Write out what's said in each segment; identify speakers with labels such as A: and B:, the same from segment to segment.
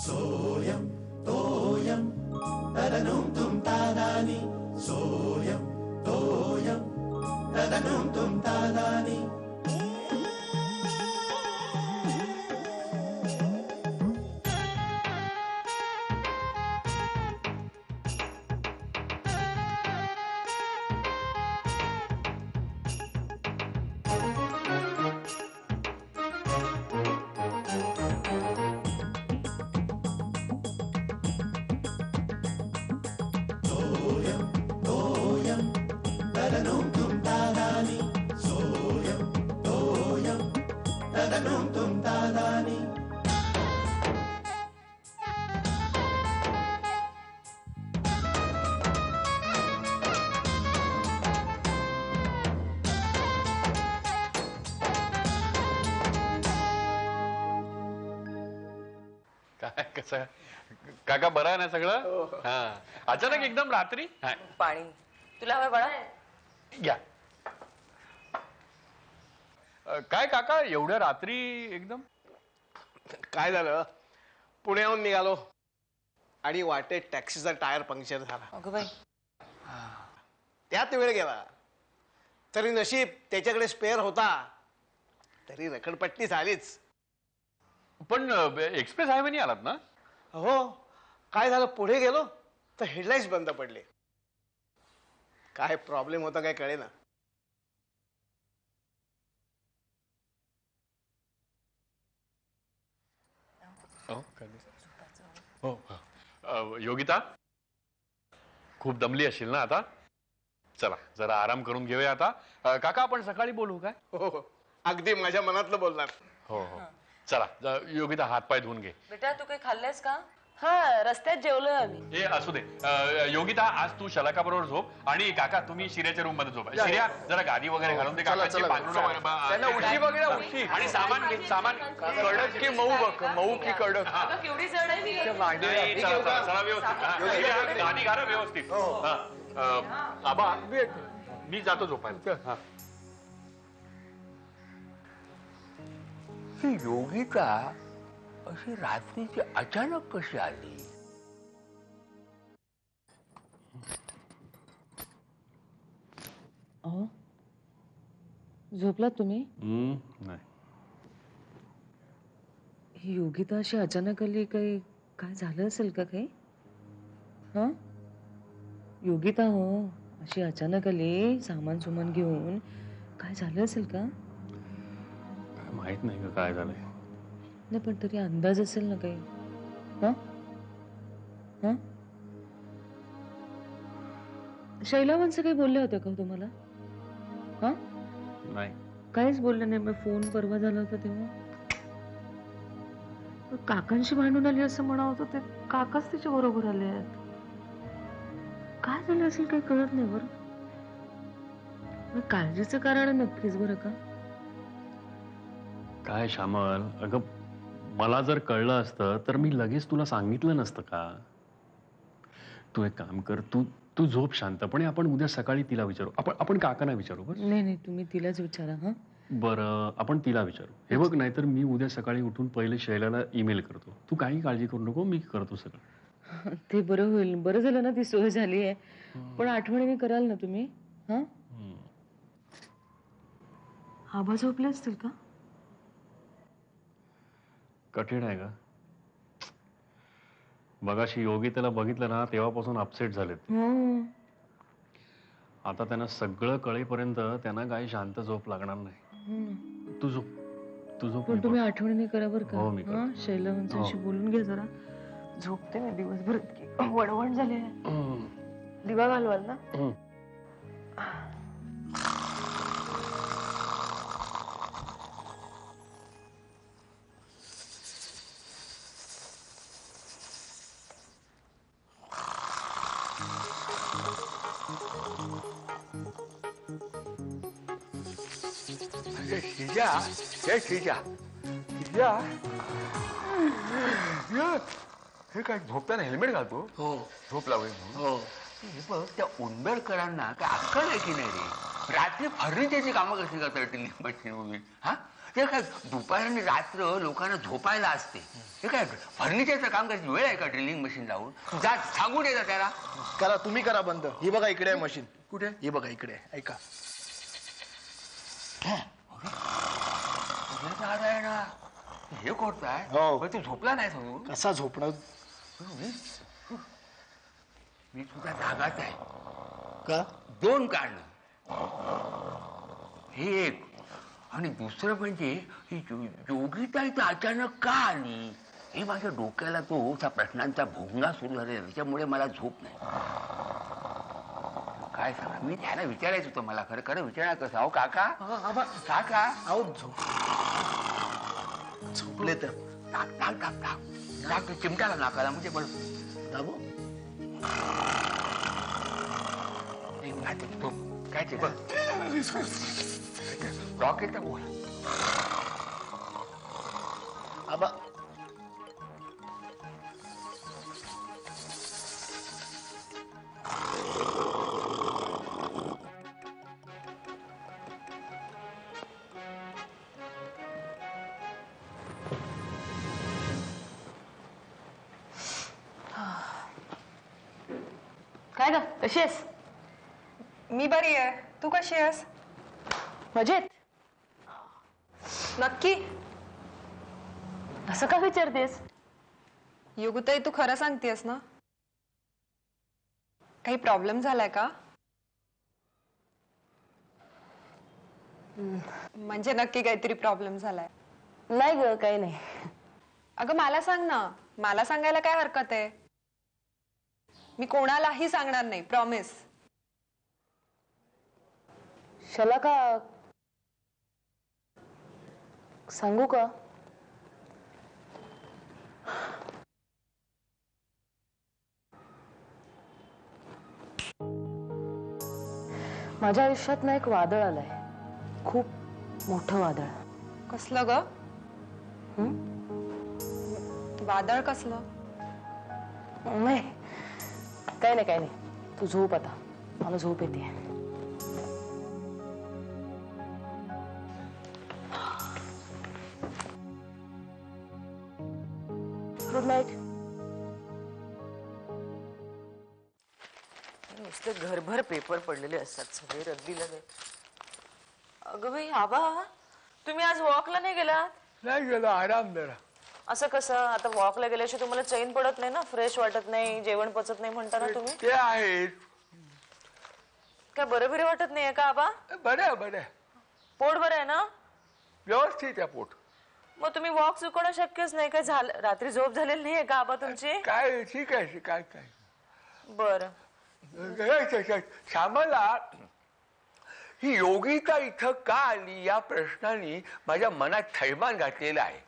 A: सोयम तोयम तदनुम तुम तादानी सोयम तोयम तदनुम तुम तादानी
B: काका बरं आहे ना सगळं? हा. अचानक एकदम रात्री
C: पाणी तुला हवं बाळा?
B: घ्या. काय काका एवढ्या रात्री एकदम?
D: काय झालं, पुण्याहून निघालो आणि वाटेत टॅक्सीचा टायर पंक्चर झाला.
C: अगं बाई,
D: त्यात वेळ गेला. तरी नशीब त्याच्याकडे स्पेअर होता, तरी रखडपट्टी झालीच.
B: पण एक्सप्रेस हायवेने आलात ना?
D: हो. काय झालं, पुढे गेलो तर हेडलाईट्स बंद पडले. काय प्रॉब्लेम होता काय कळेना.
B: योगिता खूप दमली असेल ना आता? चला जरा आराम करून घेऊया आता. काका आपण सकाळी बोलू काय?
D: हो, अगदी माझ्या मनातलं बोलणार.
B: हो हो. चला योगिता हात पाय धुवून घे.
C: बेटा तू काही खाल्लंयस का? हा, रस्त्यात जेवलोय आम्ही.
B: हे असू दे. योगिता आज तू शलाका बरोबर झोप आणि काका तुम्ही शिर्याच्या रूम मध्ये झोपा. शिर्या जरा गादी वगैरे घालून दे. काकाची पांघरुणं वगैरे
E: उशी बघा, उशी.
B: आणि सामान घे, सामान
E: कडक की मऊ बघ, मऊ की कडक?
C: अगं केवढी जड आहे मी.
B: नाही, चला व्यवस्थित. गादी घाला व्यवस्थित. आबा मी जातो झोपायला.
E: ही योगिता अशी रात्रीची अचानक कशी आली?
C: झोपलात तुम्ही?
B: नाही.
C: ही योगिता अशी अचानक आली, काही काय झालं असेल का काही? हा, योगिता हो, अशी अचानक आली सामान सुमान घेऊन, काय झालं असेल का?
B: माहित नाही का काय झालंय.
C: नाही पण तरी अंदाज असेल ना काही. हा हा, शैलावंश काही बोलले होते का तुम्हाला? हा,
B: नाही
C: काहीच बोलले नाही. मग फोन परवा झाला होता तेव्हा काकांशी भांडून आली असं म्हणा होतं. ते काकाच तिच्या बरोबर आले आहेत. काय झालं असेल काही कळत नाही बरं. काळजीचं कारण आहे नक्कीच बरं का.
B: काय श्यामल, अगं मला जर कळलं असतं तर मी लगेच तुला सांगितलं नसतं का? तू एक काम कर, तू झोप शांतपणे. आपण उद्या सकाळी तिला विचारू. आपण काकांना विचारू. बस.
C: नाही तुम्ही तिलाच विचारा. हा
B: बरं, आपण तिला विचारू. हे बघ, नाहीतर मी उद्या सकाळी उठून पहिले शैलाला ईमेल करतो. तू काही काळजी करू नको, मी करतो सगळं.
C: ते बरं होईल. बरं झालं ना ती सोय झाली आहे. पण आठवणीने कराल ना तुम्ही. हा, आबा झोपले असतील का?
B: कठीण आहे का? मगाशी योगिताला बघितलं ना तेव्हापासून अपसेट झालेत. आता त्यांना सगळं कळेपर्यंत त्यांना काही शांत झोप लागणार नाही. तू झोप.
C: पण तुम्ही आठवणीने करा बरं का.
B: हो, मी करतो.
C: शैलवंशाशी बोलून घ्या जरा. झोपते मी दिवसभर, इतकी वडवण झाली. दिवा घालवाल ना?
E: शिजा, हे शिजा, शिजा, हे काय झोपताना हेल्मेट घालतो? हो, झोप लावेल. हो, बघ त्या उंबेडकरांना काय अक्कल आहे की नाही रे? रात्री फर्निचरची कामं कशी करतात ड्रिलिंग मशीन उभी? हा, ते काय दुपार आणि रात्र लोकांना झोपायला असते. ते काय फर्निचरचं काम करायची वेळ आहे का ड्रिलिंग मशीन लावून? जा सांगून येतात त्याला.
D: करा, तुम्ही करा बंद. ही बघा इकडे आहे मशीन.
E: कुठे?
D: ही बघा इकडे आहे. ऐका.
E: आहे ना, हे करताय.
D: हो.
E: पण तू झोपला नाही सांगू?
D: कसा झोपणार?
E: मी तुझ्या जागाच आहे.
D: का?
E: 2 कारण. हे एक आणि दुसरं म्हणजे ही योगिता इथं अचानक का आली हे माझ्या डोक्याला तो त्या प्रश्नांचा भोंगा सुरू झालेला, त्याच्यामुळे मला झोप नाही. काय सांगा, मी त्याला विचारायचं होतं, मला खरं खरं विचारायचं कसं. अहो काका, काका,
D: अहो झोपले तर
E: टाक टाक टाक टाक टाक चिमट्याला नाकाला म्हणजे बरं
D: दाबो.
E: काय ते बघ रॉकेट बोल.
D: आबा
C: काय ग, कशी आहेस?
F: मी बरी आहे. तू कशी आहेस?
C: मजेत.
F: नक्की?
C: असं का विचारतेस?
F: योगुताई, तू खरं सांगतेस ना? काही प्रॉब्लेम झालाय का? म्हणजे नक्की काहीतरी प्रॉब्लेम झालाय?
C: नाही ग, काही नाही.
F: अगं मला सांग ना. मला सांगायला काय हरकत आहे? मी कोणालाही सांगणार नाही, प्रॉमिस.
C: शला का सांगू का? माझ्या आयुष्यात ना एक वादळ आलंय, खूप मोठं वादळ.
F: कसलं ग? वादळ कसलं?
C: नाही, काही नाही काही नाही. तू झोप आता, मला झोप येते. Good night. नुसते घरभर पेपर पडलेले असतात, सगळे रद्दीला नाही. अगं बाई आबा, तुम्ही आज वॉकला नाही गेलात?
E: नाही गेलो, आराम जरा.
C: असं कसं? आता वॉकला गेल्याशिवाय तुम्हाला चैन पडत नाही ना, फ्रेश वाटत नाही, जेवण पचत नाही म्हणता ना तुम्ही.
E: ते आहे.
C: काय बरं बरं वाटत नाहीये का आबा?
E: बरं बरं,
C: पोट बरं आहे ना?
E: व्यवस्थित आहे पोट.
C: मग तुम्ही वॉक चुकवणं शक्यच नाही. काय झालं, रात्री झोप झालेली नाहीये का आबा तुमची?
E: काय ठीक आहे, काय काय
C: बरं.
E: श्यामला ही योगिता इथं का आली या प्रश्नाने माझ्या मनात थैमान घातलेलं आहे.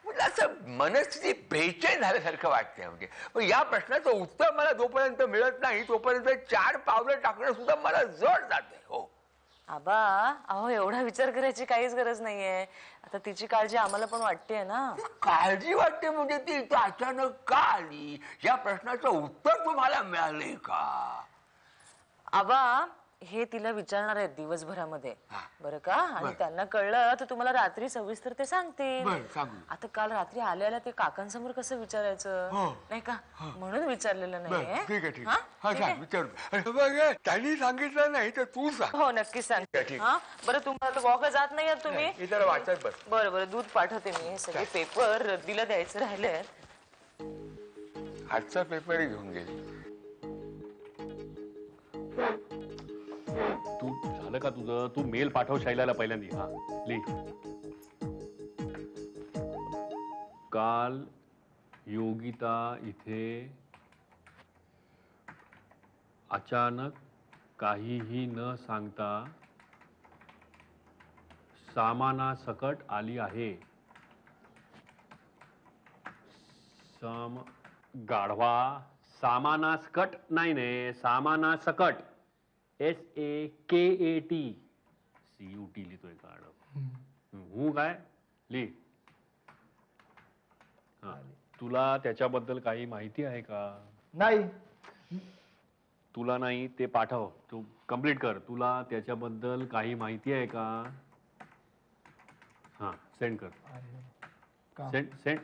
E: म्हणजे असं मनस्थिती बेचैन झाल्यासारखं वाटतंय. म्हणजे पण या प्रश्नाचं उत्तर मला जोपर्यंत मिळत नाही तोपर्यंत 4 पावलं टाकणं सुद्धा मला जड जाते. हो
C: आबा, अहो एवढा विचार करायची काहीच गरज नाहीये. आता तिची काळजी आम्हाला पण वाटतेय ना.
E: काळजी वाटते म्हणजे ती इथं अचानक का आली या प्रश्नाचं उत्तर तुम्हाला मिळालंय का?
C: आबा, हे तिला विचारणार आहेत दिवसभरामध्ये, बरं का? आणि त्यांना कळलं तर तुम्हाला रात्री सविस्तर ते सांगते. आता काल रात्री आल्याला ते काकांसमोर कसं विचारायचं, नाही का? म्हणून विचारलेलं नाहीये.
E: ठीक आहे, ठीक आहे, विचार. त्यांनी सांगितलं नाही तर तू सांग.
C: हो नक्कीच सांगते. हा बरं, तुम्हाला वॉकला जात नाही तुम्ही?
E: इतर वाचत बस.
C: बरं बरं, दूध पाठवते मी. हे सगळे पेपर रद्दीला द्यायचे राहिले.
E: आजचा पेपरही घेऊन गेली.
B: तू झालं का तुझं? तू मेल पाठव शैलाला पहिल्यांदा. हा लिह. काल योगिता इथे अचानक काहीही न सांगता सामानासकट आली आहे. गाढवा, सामानासकट नाही ने, सामानासकट. SAKAT. CUT लिहितोय गाढव. हूं काय लिह. हा, तुला त्याच्याबद्दल काही माहिती आहे का?
D: नाही.
B: तुला नाही ते पाठव, तू कम्प्लीट कर. तुला त्याच्याबद्दल काही माहिती आहे का? हा सेंड कर. Send send.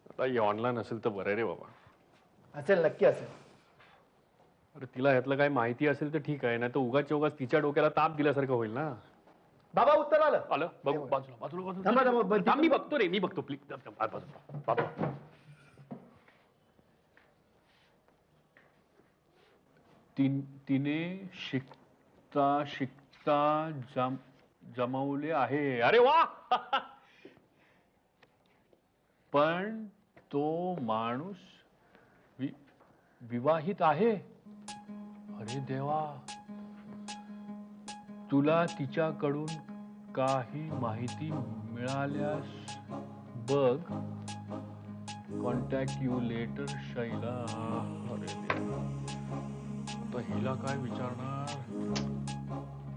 B: आता हे ऑनलाईन असेल तर बरं रे बाबा.
D: असेल, नक्की असेल.
B: अरे तिला ह्यातलं काही माहिती असेल तर ठीक आहे, नाही तर उगाच तिच्या डोक्याला ताप दिल्यासारखं होईल ना.
D: बाबा उत्तर आलं.
B: आलं बघ बाजूला बाजूला
D: थांबा, थांबा,
B: बाजूला थांब, मी बघतो रे, मी बघतो प्लीज. बाजूला. तिने शिकता शिकता जमवले आहे. अरे वा. पण तो माणूस विवाहित आहे. अरे देवा. तुला तिच्याकडून काही माहिती मिळाल्यास बघ. Contact you later Shaila. अरे देवा. आता हिला काय विचारणार?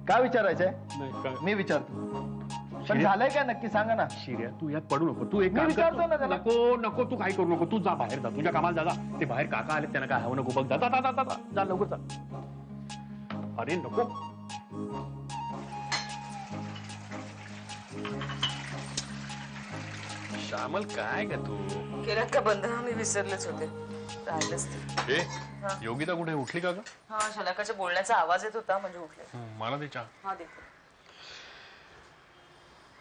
D: काय विचारायचंय?
B: नाही काय
D: मी विचारतो. पण
B: शिर्या-
D: झालंय काय नक्की सांगा ना.
B: शिर्या तू यात पडू नको. तू एक
D: मी
B: काम कर.
D: विचारतो ना त्याला.
B: नको नको तू काय करू नको. तू जा बाहेर जा, तुझ्या कामाला जा. ते बाहेर काका आले, त्यांना काय हवं नको बघ. जा जा जा जा जा लवकर जा. अरे नको. श्यामल काय का तू?
C: केलं का बंद? मी विसरलेच होते, राहिलंच ते.
B: ए योगिता कुठे? उठली का ग?
C: हा, शलाकाच्या बोलण्याचा आवाज येत होता म्हणजे उठले.
B: मला दे चहा.
C: हा देते.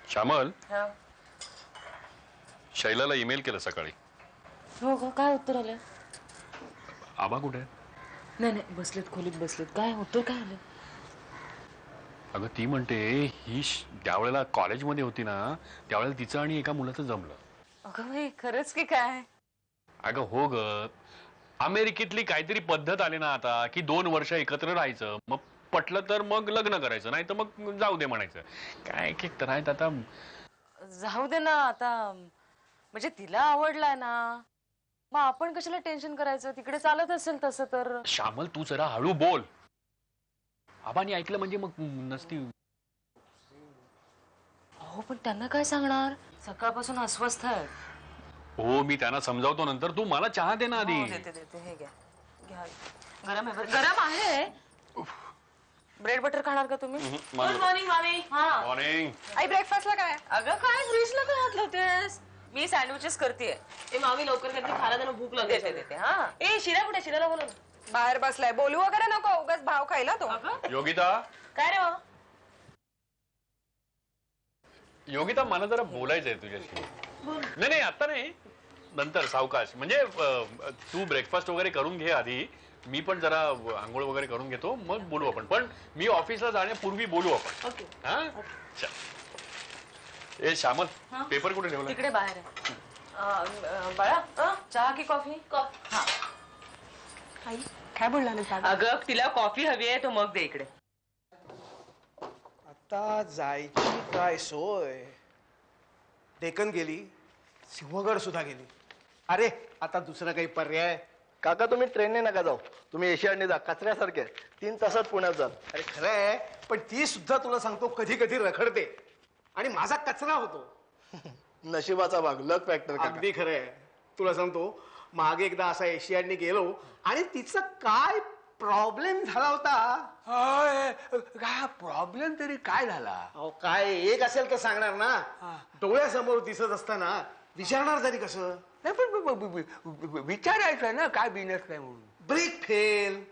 B: श्यामल,
C: हा.
B: शैलाला ईमेल केलं सकाळी.
C: हो का? काय उत्तर आलं?
B: आबा कुठे?
C: नाही नाही, बसलेत खोलीत बसलेत. काय उत्तर काय आलं?
B: अगं ती म्हणते ही ज्यावेळेला कॉलेजमध्ये होती ना, त्यावेळेला तिचं आणि एका मुलाचं जमलं.
C: अगं बाई, खरंच की काय?
B: अगं हो ग. अमेरिकेतली काहीतरी पद्धत आली ना आता, की 2 वर्ष एकत्र राहायचं, मग पटलं तर मग लग्न करायचं, नाही तर मग जाऊ दे म्हणायचं. काय एक तर आहेत आता.
C: जाऊ दे ना आता. म्हणजे तिला आवडलाय ना, मग आपण कशाला टेन्शन करायचं? तिकडे चालत असेल तसं तर.
B: श्यामल तू जरा हळू बोल. आबांनी ऐकलं म्हणजे मग नसती.
C: हो पण त्यांना काय सांगणार? सकाळपासून अस्वस्थ आहेत.
B: हो मी त्यांना समजावतो नंतर. तू मला चहा दे ना आधी.
C: हो, देते देते. हे घ्या घ्या. गरम आहे बरं. गरम आहे. ब्रेड बटर खाणार का तुम्ही? गुड मॉर्निंग मामी. हा
B: मॉर्निंग.
F: आई ब्रेकफास्टला काय?
C: अगं काय फ्रीजला काय हात लावतेस? मी सँडविचेस करतेय. ए मामी लवकर काहीतरी खायला त्यांना भूक लागते. देते देते. हा. ए शिरा कुठे? शिराला बोलव.
F: बाहेर बसलाय. बोलू वगैरे नको, उगाच भाव खायला तो.
B: योगिता.
C: काय रे?
B: योगिता मला जरा बोलायचंय तुझ्याशी. नाही नाही आता नाही, नंतर सावकाश. म्हणजे तू ब्रेकफास्ट वगैरे करून घे आधी. मी पण जरा आंघोळ वगैरे करून घेतो, मग बोलू आपण. पण मी ऑफिसला जाण्यापूर्वी बोलू आपण.
C: ओके.
B: हा. ए श्यामल, पेपर कुठे ठेवला?
C: तिकडे बाहेर आहे. बाळा चहा की कॉफी? कॉफी. हा.
F: आई काय बोलणार?
C: अगं तिला कॉफी हवी आहे, तो मग दे इकडे.
D: आता जायची काय सोय? डेक्कन गेली, सिंहगड सुद्धा गेली. अरे आता दुसरा काही पर्याय?
G: काका तुम्ही ट्रेनने नका जाऊ, तुम्ही एशियाडने जा. कचऱ्यासारखे 3 तासात पुण्यात जाल.
D: अरे खरं आहे, पण ती सुद्धा तुला सांगतो कधी कधी रखडते आणि माझा कचरा होतो.
G: नशिबाचा भाग, लक फॅक्टर.
D: अगदी खरं आहे. तुला सांगतो, मागे एकदा असा एशियाडने गेलो आणि तिचा काय प्रॉब्लेम झाला होता.
E: काय प्रॉब्लेम तरी काय झाला?
D: अहो काय एक असेल तर सांगणार ना. डोळ्यासमोर दिसत असताना विचारणार तरी कसं?
E: नाही पण विचारायचं ना काय बिनस नाही म्हणून.
D: Brake fail.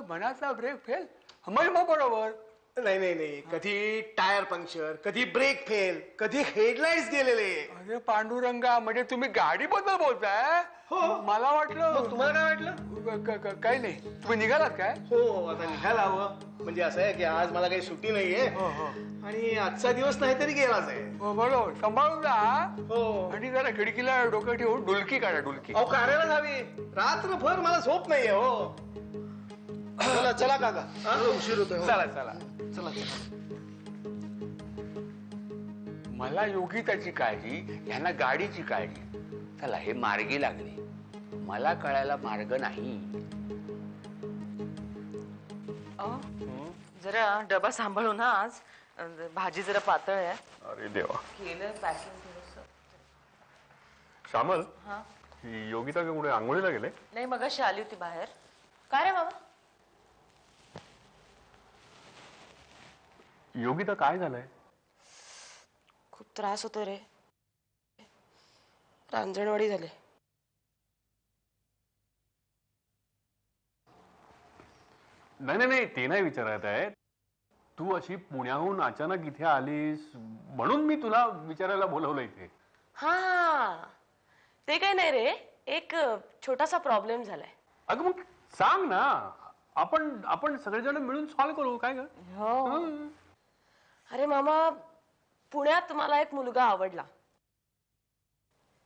E: मनाचा ब्रेक फेल मग बरोबर.
D: नाही नाही नाही, कधी टायर पंक्चर, कधी ब्रेक फेल, कधी हेडलाइट्स गेलेले.
E: अरे पांडुरंगा, म्हणजे तुम्ही गाडीबद्दल बोलताय?
D: हो.
E: मला वाटलं.
D: मग तुम्हाला काय वाटलं?
E: काही नाही. तुम्ही निघालात काय?
D: हो आता निघायला हवं. म्हणजे असं आहे की आज मला काही सुट्टी नाहीये आणि आजचा दिवस नाही तरी गेलाच आहे.
E: बरोबर, सांभाळून जा.
D: हो.
E: आणि जरा खिडकीला डोकं ठेवून डुलकी काढा, डुलकी.
D: अहो काढायलाच हवी. रात्रभर मला झोप नाहीये. हो
G: चला चला काका, उशीर होतोय.
E: चला चला.
D: चला चला.
E: मला योगिताची काळजी, यांना गाडीची काळजी. चला हे मार्गी लागले, मला कळायला मार्ग नाही.
C: जरा डबा सांभाळू ना आज. भाजी जरा पातळ आहे.
B: अरे देवा.
C: केलं पॅकिंग थोडंसं.
B: श्यामल,
C: हा
B: योगिता का कुठे आंघोळीला गेले?
C: नाही, मगाशी आली होती बाहेर. काय रे बाबा?
B: योगिता काय झालंय?
H: खूप त्रास होतो रे. रांजणवाडी झाले.
B: नाही नाही ते नाही विचारत आहे. तू अशी पुण्याहून अचानक इथे आलीस म्हणून मी तुला विचारायला बोलवलं इथे.
H: हा, ते काही नाही रे, एक छोटासा प्रॉब्लेम झालाय.
B: अगं मग सांग ना, आपण आपण सगळेजण मिळून सॉल्व्ह करू. काय ग?
H: हो. अरे मामा, पुण्यात मला एक मुलगा आवडला.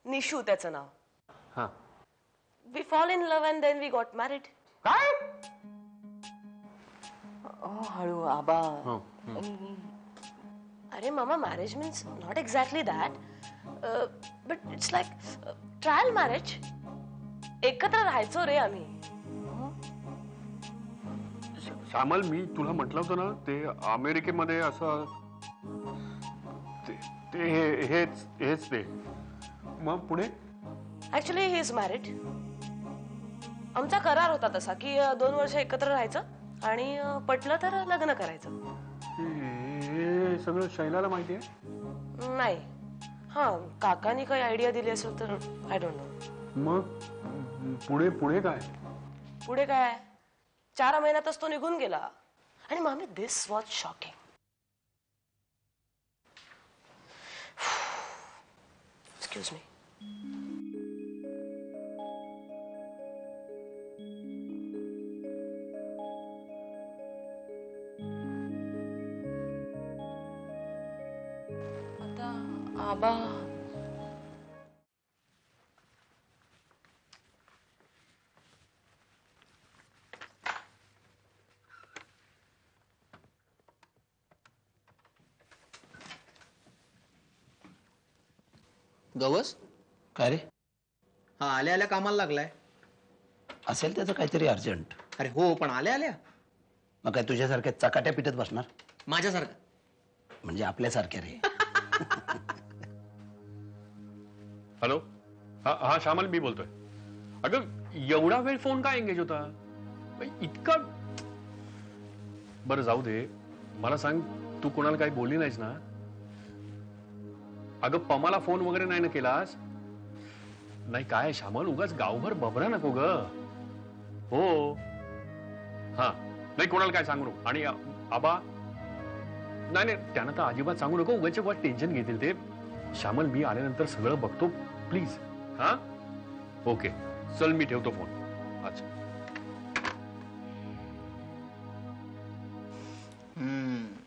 H: निशू त्याचं नाव.
B: हा.
H: We fall in love and then we got married.
B: काय?
H: हळू आबा.
B: हो.
H: अरे मामा, marriage means not exactly that, but it's like trial marriage. एकत्र राहायचो रे आम्ही.
B: श्यामल, मी तुला म्हटलं होतं ना, ते अमेरिकेमध्ये असं ते हेच ते. मग पुढे?
H: Actually he is married. आमचा करार होता तसा की 2 वर्ष एकत्र राहायचं आणि पटलं तर लग्न करायचं.
B: हे सगळं शैलाला माहिती आहे?
H: नाही. हा, काकांनी काही आयडिया दिली असेल तर आय डोंट नो.
B: मग पुढे पुढे काय?
H: पुढे काय, 4 महिन्यातच तो निघून गेला. आणि मामी, दिस वॉज शॉकिंग. Excuse me. आता आबा.
I: गवस,
G: काय रे?
I: हा आल्या आल्या कामाला लागलाय.
G: असेल त्याचं काहीतरी अर्जंट.
I: अरे हो, पण आल्या आल्या
G: मग काय तुझ्यासारख्या चकाट्या पिटत बसणार?
I: माझ्यासारखं
G: म्हणजे आपल्यासारख्या रे.
B: हॅलो. हा हा श्यामल, मी बोलतोय. अगं एवढा वेळ फोन का एंगेज होता? इतका. बरं जाऊ दे, मला सांग, तू कोणाला काही बोलली नाहीस ना? अगं पमाला फोन वगैरे नाही ना केलास? नाही काय श्यामल, उगाच गावभर बबरा नको ग. हो. हा, नाही कोणाला काय सांगू नको. आणि आबा, नाही नाही त्यांना तर अजिबात सांगू नको. उगाच उगाच टेन्शन घेतील ते. श्यामल, मी आल्यानंतर सगळं बघतो प्लीज. हा, ओके चल, मी ठेवतो फोन. अच्छा.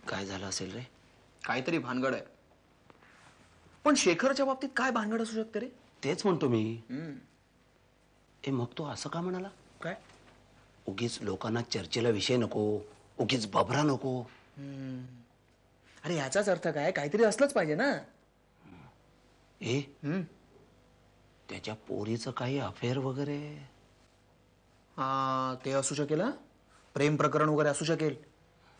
G: काय झालं असेल रे?
I: काहीतरी भानगड आहे. पण शेखरच्या बाबतीत काय भानगड असू शकते रे?
G: तेच म्हणतो मी. ए मग तो असं का म्हणाला?
I: काय?
G: उगीच लोकांना चर्चेला विषय नको, उगीच बबरा नको.
I: अरे याचाच अर्थ काय? काहीतरी असलंच पाहिजे ना.
G: ए त्याच्या पोरीचं काही अफेअर वगैरे?
I: हा, ते असू शकेल. हा, प्रेम प्रकरण वगैरे असू शकेल.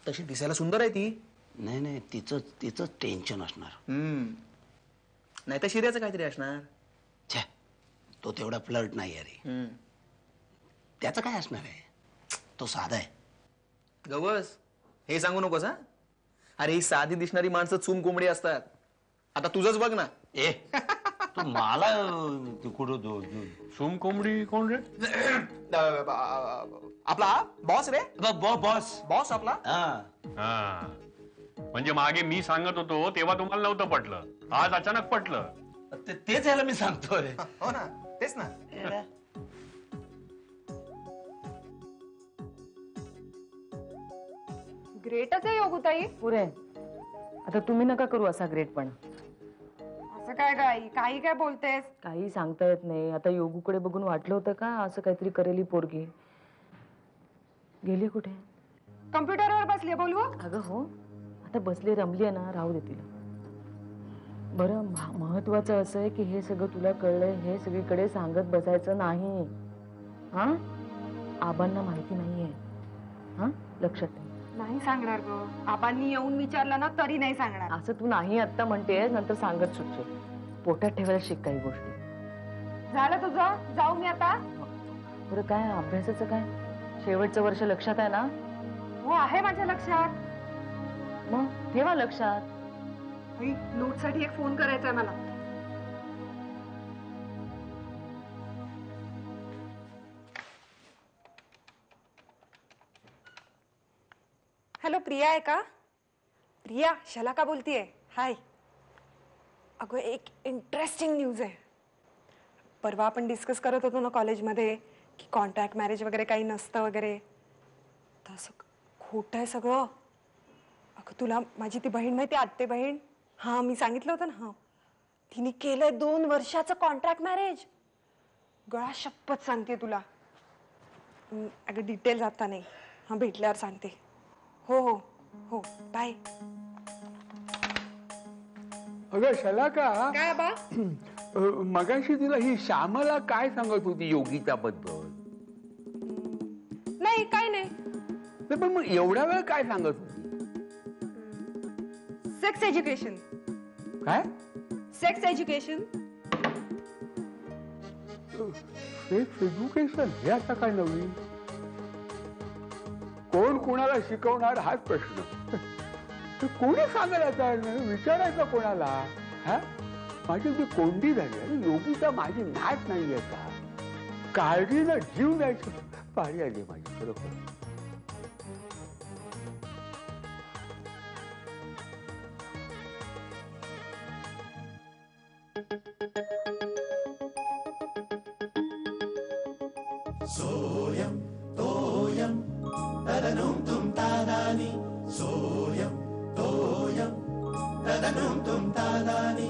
I: तशी दिसायला सुंदर आहे ती.
G: नाही नाही, तिचं टेन्शन असणार.
I: नाही तर शिर्याचं काहीतरी असणार.
G: छे, तो तेवढा फ्लर्ट नाही अरे. त्याचं काय असणार आहे? तो साधा आहे.
I: गवस, हे सांगू नकोस. हा, अरे ही साधी दिसणारी माणसं चूम कोंबडी असतात. आता तुझंच बघ ना.
G: ए तू मला कुठं
B: सोम कोंबडी कोण रे?
I: आपला बॉस रे.
G: बॉस
I: बॉस आपला.
B: हा, म्हणजे मागे मी सांगत होतो तेव्हा तुम्हाला नव्हतं पटलं, आज अचानक पटलं.
G: तेच याला मी सांगतोय.
I: हो ना, तेच ना.
F: ग्रेटच आहे योगुताई.
C: पुरे. आता तुम्ही नका करू असा ग्रेट पण.
F: असं काय काही काही काय बोलतेस?
C: काही सांगता येत नाही. आता योगूकडे बघून वाटलं होतं का असं काहीतरी करेली पोरगी. गेली कुठे?
F: कम्प्युटरवर बसली, बोलवू?
C: अगं हो, आता बसली रमली आहे ना, राहू दे तिला. बरं, महत्वाचं असं आहे की हे सगळं तुला कळलंय हे सगळीकडे सांगत बसायचं नाही. हा, आबांना माहिती नाहीये. हा, लक्षात ठेव.
F: नाही सांगणार ग. आबांनी येऊन विचारलं ना तरी नाही सांगणार.
C: असं तू नाही आता म्हणतेस, नंतर सांगत सुटशील. पोटात ठेवायला शिक काही गोष्टी.
F: झालं तुझं? जाऊ मी आता?
C: बरं काय अभ्यासाचं काय? शेवटचं वर्ष लक्षात आहे ना?
F: हो आहे माझ्या लक्षात.
C: मग ठेवा लक्षात.
F: नोट साठी एक फोन करायचा आहे मला. हॅलो, प्रिया आहे का? प्रिया, शलाका बोलतीये. हाय. अगं एक इंटरेस्टिंग न्यूज आहे. परवा आपण डिस्कस करत होतो ना कॉलेजमध्ये की कॉन्ट्रॅक्ट मॅरेज वगैरे काही नसतं वगैरे. तसं खोटं आहे सगळं. अगं तुला माझी ती बहीण माहिती, आत्ते बहीण? हां, मी सांगितलं होतं ना. हां, तिने केलंय 2 वर्षाचं कॉन्ट्रॅक्ट मॅरेज. गळा शपथ सांगते तुला. अगं डिटेल्स आता नाही. हां, भेटल्यावर सांगते. हो हो हो, बाय.
E: अगं शलाका,
F: काय बा?
E: मगाशी तुला ही श्यामला काय सांगत होती योगिताबद्दल?
F: नाही, काय नाही.
E: पण मग एवढा वेळ काय सांगत होती?
F: Sex education.
E: काय?
F: Sex education.
E: सेक्स एज्युकेशन हे आता काय नवीन? कोण कोणाला शिकवणार हाच प्रश्न. कोणी सांगेल आता? विचारायचं कोणाला? हा, माझी जी कोंडी झाली आणि योगिता माझी नाट नाहीये का? काळजीला जीव द्यायची पाळी आली माझी खरोखर.
A: सोयम तोयम तदनुम तुम तादानी. सोयम तोयम तदनुम तुम तादानी.